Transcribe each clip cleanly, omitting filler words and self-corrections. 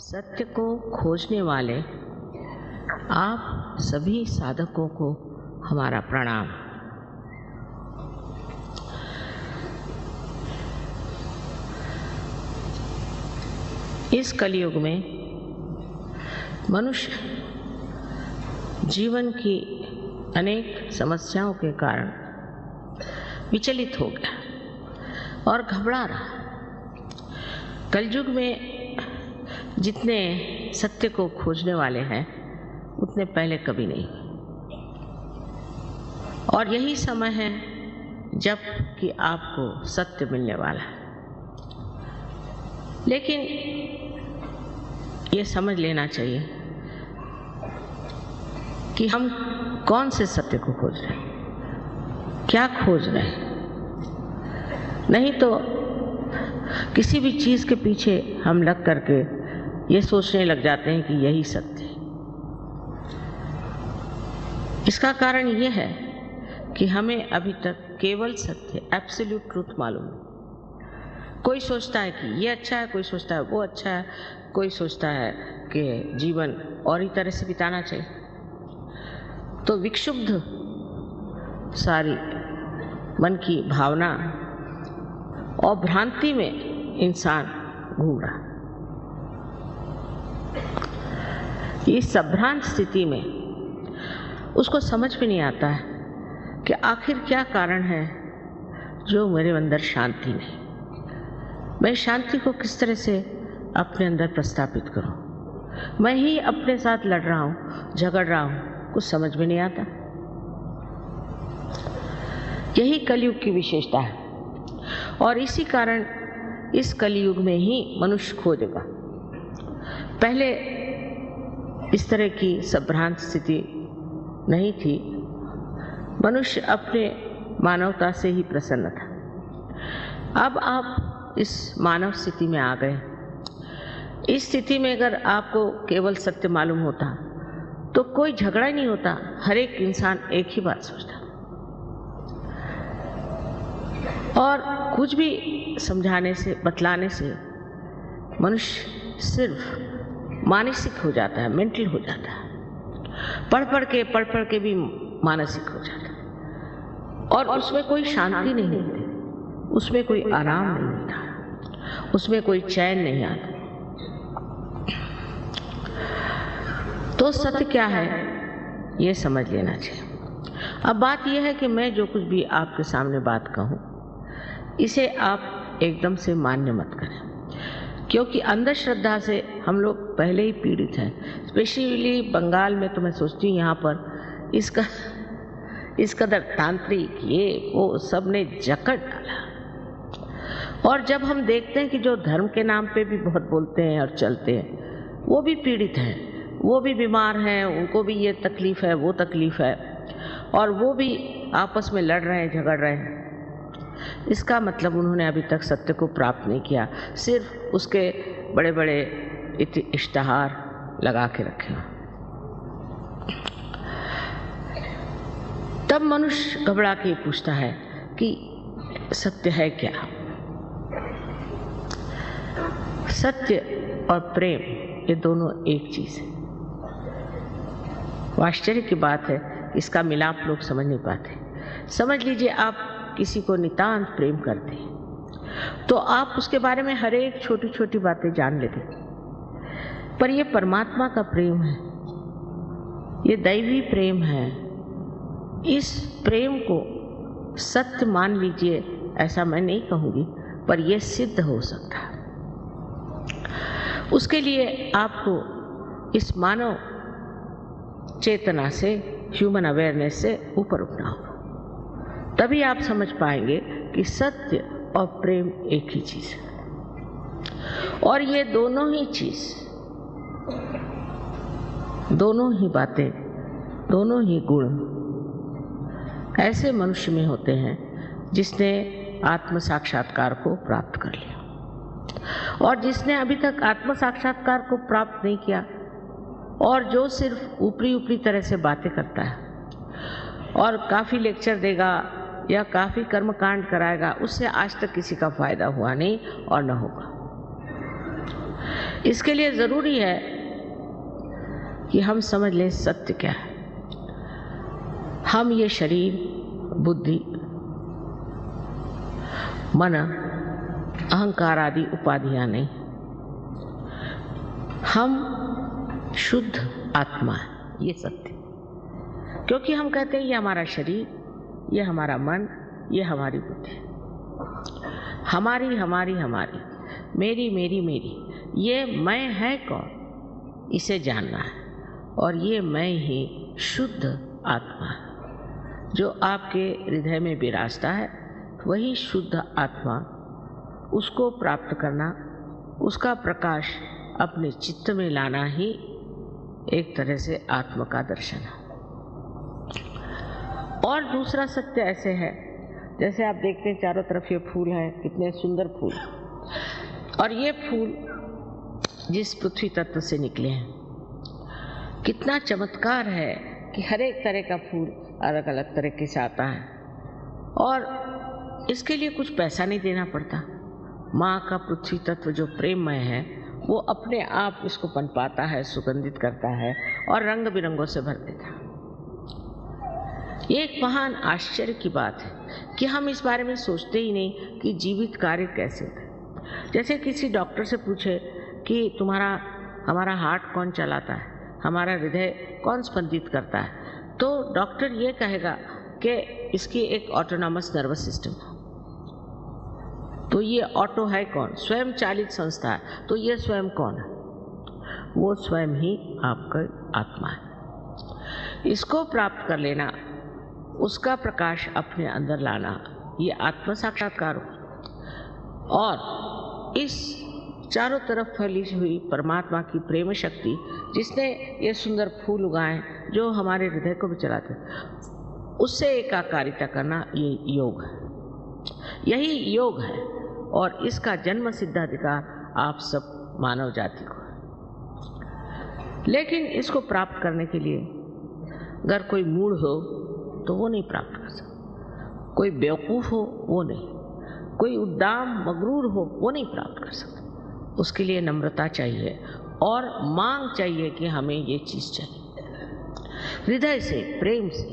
सत्य को खोजने वाले आप सभी साधकों को हमारा प्रणाम। इस कलयुग में मनुष्य जीवन की अनेक समस्याओं के कारण विचलित हो गया और घबरा रहा। कलयुग में जितने सत्य को खोजने वाले हैं उतने पहले कभी नहीं, और यही समय है जब कि आपको सत्य मिलने वाला है। लेकिन ये समझ लेना चाहिए कि हम कौन से सत्य को खोज रहे हैं, क्या खोज रहे हैं। नहीं तो किसी भी चीज़ के पीछे हम लग करके ये सोचने लग जाते हैं कि यही सत्य है। इसका कारण ये है कि हमें अभी तक केवल सत्य, एब्सोल्यूट ट्रूथ मालूम है। कोई सोचता है कि ये अच्छा है, कोई सोचता है वो अच्छा है, कोई सोचता है कि जीवन और ही तरह से बिताना चाहिए। तो विक्षुब्ध सारी मन की भावना और भ्रांति में इंसान घूम रहा। इस संभ्रांत स्थिति में उसको समझ में नहीं आता है कि आखिर क्या कारण है जो मेरे अंदर शांति नहीं। मैं शांति को किस तरह से अपने अंदर प्रस्थापित करूं। मैं ही अपने साथ लड़ रहा हूं, झगड़ रहा हूं, कुछ समझ में नहीं आता। यही कलयुग की विशेषता है, और इसी कारण इस कलयुग में ही मनुष्य खोजेगा। पहले इस तरह की संभ्रांत स्थिति नहीं थी। मनुष्य अपने मानवता से ही प्रसन्न था। अब आप इस मानव स्थिति में आ गए। इस स्थिति में अगर आपको केवल सत्य मालूम होता तो कोई झगड़ा ही नहीं होता। हर एक इंसान एक ही बात सोचता, और कुछ भी समझाने से, बतलाने से मनुष्य सिर्फ मानसिक हो जाता है, मेंटल हो जाता है। पढ़ पढ़ के भी मानसिक हो जाता है, और उसमें कोई शांति नहीं मिलती, उसमें कोई आराम नहीं मिलता, उसमें कोई चैन नहीं आता। तो सत्य क्या है ये समझ लेना चाहिए। अब बात यह है कि मैं जो कुछ भी आपके सामने बात कहूँ, इसे आप एकदम से मान्य मत करें, क्योंकि अंधश्रद्धा से हम लोग पहले ही पीड़ित हैं। स्पेशली बंगाल में तो मैं सोचती हूँ यहाँ पर इस कदर तांत्रिक ये वो सब ने जकड़ डाला। और जब हम देखते हैं कि जो धर्म के नाम पे भी बहुत बोलते हैं और चलते हैं, वो भी पीड़ित हैं, वो भी बीमार हैं, उनको भी ये तकलीफ़ है, वो तकलीफ़ है, और वो भी आपस में लड़ रहे हैं, झगड़ रहे हैं। इसका मतलब उन्होंने अभी तक सत्य को प्राप्त नहीं किया, सिर्फ उसके बड़े बड़े इश्तहार लगा के रखे। तब मनुष्य घबरा के पूछता है कि सत्य है क्या। सत्य और प्रेम ये दोनों एक चीज है। आश्चर्य की बात है, इसका मिलाप लोग समझ नहीं पाते। समझ लीजिए आप किसी को नितांत प्रेम करते हैं तो आप उसके बारे में हर एक छोटी छोटी बातें जान लेते, पर ये परमात्मा का प्रेम है, ये दैवी प्रेम है। इस प्रेम को सत्य मान लीजिए, ऐसा मैं नहीं कहूँगी, पर यह सिद्ध हो सकता है। उसके लिए आपको इस मानव चेतना से, ह्यूमन अवेयरनेस से ऊपर उठना होगा। तभी आप समझ पाएंगे कि सत्य और प्रेम एक ही चीज है, और ये दोनों ही चीज, दोनों ही बातें, दोनों ही गुण ऐसे मनुष्य में होते हैं जिसने आत्म साक्षात्कार को प्राप्त कर लिया। और जिसने अभी तक आत्म साक्षात्कार को प्राप्त नहीं किया, और जो सिर्फ ऊपरी तरह से बातें करता है और काफ़ी लेक्चर देगा, या काफ़ी कर्मकांड कराएगा, उससे आज तक किसी का फायदा हुआ नहीं और न होगा। इसके लिए ज़रूरी है कि हम समझ लें सत्य क्या है। हम ये शरीर, बुद्धि, मन, अहंकार आदि उपाधियां नहीं, हम शुद्ध आत्मा है, ये सत्य। क्योंकि हम कहते हैं ये हमारा शरीर, ये हमारा मन, ये हमारी बुद्धि, हमारी हमारी हमारी, मेरी मेरी मेरी, ये मैं है कौन, इसे जानना है। और ये मैं ही शुद्ध आत्मा है जो आपके हृदय में विराजता है, वही शुद्ध आत्मा। उसको प्राप्त करना, उसका प्रकाश अपने चित्त में लाना ही एक तरह से आत्मा का दर्शन है। और दूसरा सत्य ऐसे है, जैसे आप देखते हैं चारों तरफ ये फूल हैं, कितने सुंदर फूल, और ये फूल जिस पृथ्वी तत्व से निकले हैं, कितना चमत्कार है कि हर एक तरह का फूल अलग अलग तरीके से आता है और इसके लिए कुछ पैसा नहीं देना पड़ता। माँ का पृथ्वी तत्व जो प्रेममय है वो अपने आप इसको पनपाता है, सुगंधित करता है और रंग बिरंगों से भर देता है। ये एक महान आश्चर्य की बात है कि हम इस बारे में सोचते ही नहीं कि जीवित कार्य कैसे होते हैं। जैसे किसी डॉक्टर से पूछे कि हमारा हार्ट कौन चलाता है, हमारा हृदय कौन स्पंदित करता है, तो डॉक्टर ये कहेगा कि इसकी एक ऑटोनॉमस नर्वस सिस्टम है। तो ये ऑटो है कौन? स्वयं चालित संस्था है। तो ये स्वयं कौन है? वो स्वयं ही आपका आत्मा है। इसको प्राप्त कर लेना, उसका प्रकाश अपने अंदर लाना, ये आत्म साक्षात्कार हो। और इस चारों तरफ फैली हुई परमात्मा की प्रेम शक्ति, जिसने ये सुंदर फूल उगाए जो हमारे हृदय को भी चलाते, उससे एकाकारिता करना, ये योग है। यही योग है और इसका जन्म सिद्धाधिकार आप सब मानव जाति को है। लेकिन इसको प्राप्त करने के लिए अगर कोई मूढ़ हो तो वो नहीं प्राप्त कर सकता, कोई बेवकूफ़ हो वो नहीं, कोई उद्दाम मगरूर हो वो नहीं प्राप्त कर सकता। उसके लिए नम्रता चाहिए और मांग चाहिए कि हमें ये चीज़ चाहिए। हृदय से, प्रेम से।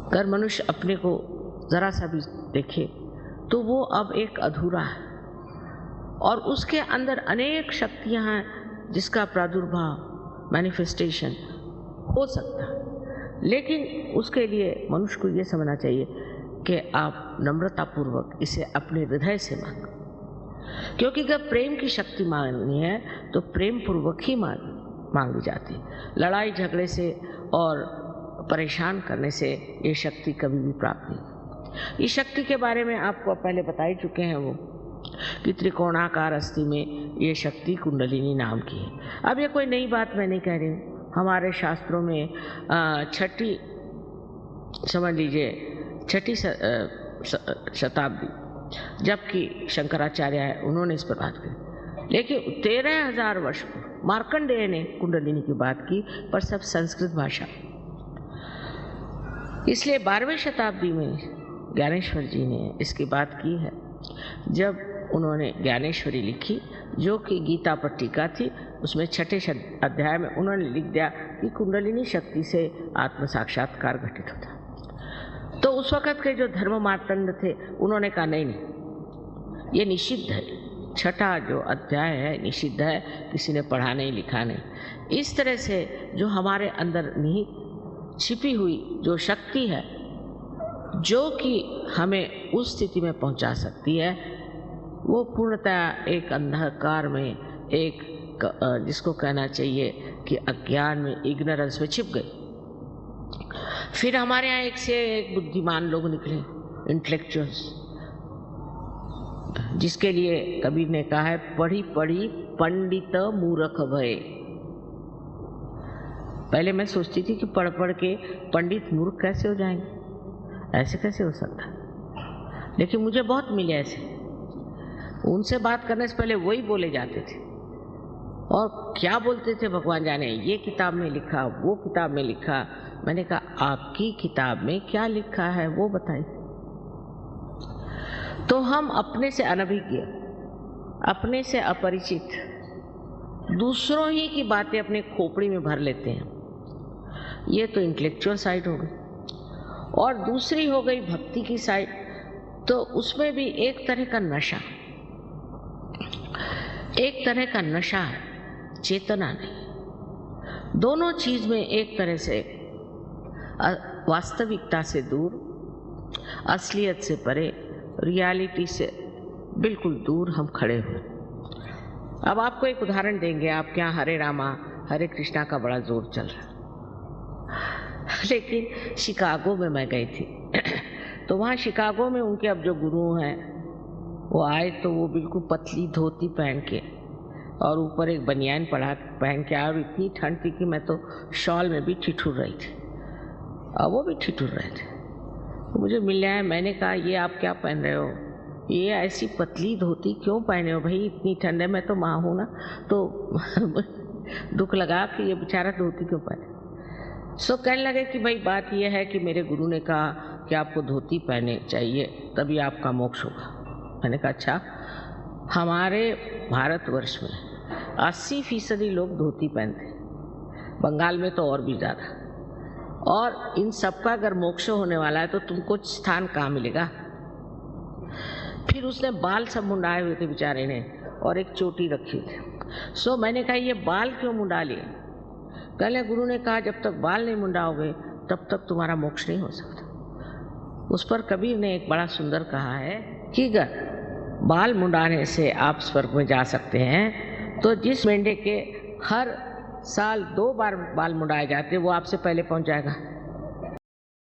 अगर मनुष्य अपने को ज़रा सा भी देखे तो वो अब एक अधूरा है और उसके अंदर अनेक शक्तियां हैं जिसका प्रादुर्भाव, मैनिफेस्टेशन हो सकता है। लेकिन उसके लिए मनुष्य को ये समझना चाहिए कि आप नम्रतापूर्वक इसे अपने हृदय से मांगो। क्योंकि जब प्रेम की शक्ति मांगनी है तो प्रेम पूर्वक ही मांगी जाती है। लड़ाई झगड़े से और परेशान करने से ये शक्ति कभी भी प्राप्त नहीं। इस शक्ति के बारे में आपको पहले बता ही चुके हैं वो कि त्रिकोणाकार अस्थि में ये शक्ति कुंडलिनी नाम की है। अब ये कोई नई बात मैं नहीं कह रही हूँ। हमारे शास्त्रों में छठी, समझ लीजिए छठी शताब्दी, जबकि शंकराचार्य है, उन्होंने इस पर बात की। लेकिन 13,000 वर्ष पूर्व मार्कंडेय ने कुंडलिनी की बात की, पर सब संस्कृत भाषा। इसलिए 12वीं शताब्दी में ज्ञानेश्वर जी ने इसकी बात की है, जब उन्होंने ज्ञानेश्वरी लिखी जो कि गीता पर टीका थी। उसमें छठे अध्याय में उन्होंने लिख दिया कि कुंडलिनी शक्ति से आत्म साक्षात्कार घटित होता। तो उस वक़्त के जो धर्म मार्तंड थे उन्होंने कहा नहीं, ये निषिद्ध है, छठा जो अध्याय है निषिद्ध है, किसी ने पढ़ा नहीं लिखा नहीं। इस तरह से जो हमारे अंदर निहित छिपी हुई जो शक्ति है जो कि हमें उस स्थिति में पहुंचा सकती है, वो पूर्णतः एक अंधकार में, एक जिसको कहना चाहिए कि अज्ञान में, इग्नोरेंस में छिप गई। फिर हमारे यहाँ एक से एक बुद्धिमान लोग निकले, इंटेलेक्चुअल्स, जिसके लिए कबीर ने कहा है पढ़ी पढ़ी पंडित मूर्ख भय। पहले मैं सोचती थी कि पढ़ पढ़ के पंडित मूर्ख कैसे हो जाएंगे, ऐसे कैसे हो सकता, लेकिन मुझे बहुत मिले ऐसे। उनसे बात करने से पहले वही बोले जाते थे और क्या बोलते थे भगवान जाने, ये किताब में लिखा, वो किताब में लिखा। मैंने कहा आपकी किताब में क्या लिखा है वो बताइए। तो हम अपने से अनभिज्ञ, अपने से अपरिचित, दूसरों ही की बातें अपने खोपड़ी में भर लेते हैं। ये तो इंटेलेक्चुअल साइड हो गई। और दूसरी हो गई भक्ति की साइड, तो उसमें भी एक तरह का नशा, एक तरह का नशा है, चेतना नहीं। दोनों चीज में एक तरह से वास्तविकता से दूर, असलियत से परे, रियलिटी से बिल्कुल दूर हम खड़े हुए। अब आपको एक उदाहरण देंगे। आपके यहाँ हरे रामा हरे कृष्णा का बड़ा जोर चल रहा, लेकिन शिकागो में मैं गई थी तो वहाँ शिकागो में उनके अब जो गुरु हैं वो आए, तो वो बिल्कुल पतली धोती पहन के और ऊपर एक बनियान पहन के आए, और इतनी ठंड थी कि मैं तो शॉल में भी ठिठुर रही थी और वो भी ठिठुर रहे थे। तो मुझे मिल आया, मैंने कहा ये आप क्या पहन रहे हो, ये ऐसी पतली धोती क्यों पहने हो भाई, इतनी ठंड है, मैं तो माँ हूँ ना। तो दुख लगा कि ये बेचारा धोती क्यों पहने। सो कहने लगे कि भाई बात यह है कि मेरे गुरु ने कहा कि आपको धोती पहने चाहिए तभी आपका मोक्ष होगा। मैंने कहा अच्छा। हमारे भारतवर्ष में 80% लोग धोती पहनते हैं, बंगाल में तो और भी ज़्यादा। और इन सबका अगर मोक्ष होने वाला है तो तुमको स्थान कहाँ मिलेगा। फिर उसने बाल सब मुंडाए हुए थे बेचारे ने, और एक चोटी रखी थी। सो मैंने कहा ये बाल क्यों मुंडा लिए। कहले गुरु ने कहा जब तक बाल नहीं मुंडाओगे तब तक तुम्हारा मोक्ष नहीं हो सकता। उस पर कबीर ने एक बड़ा सुंदर कहा है कि अगर बाल मुंडाने से आप स्वर्ग में जा सकते हैं, तो जिस मेंढे के हर साल 2 बार बाल मुंडाए जाते वो आपसे पहले पहुंच जाएगा।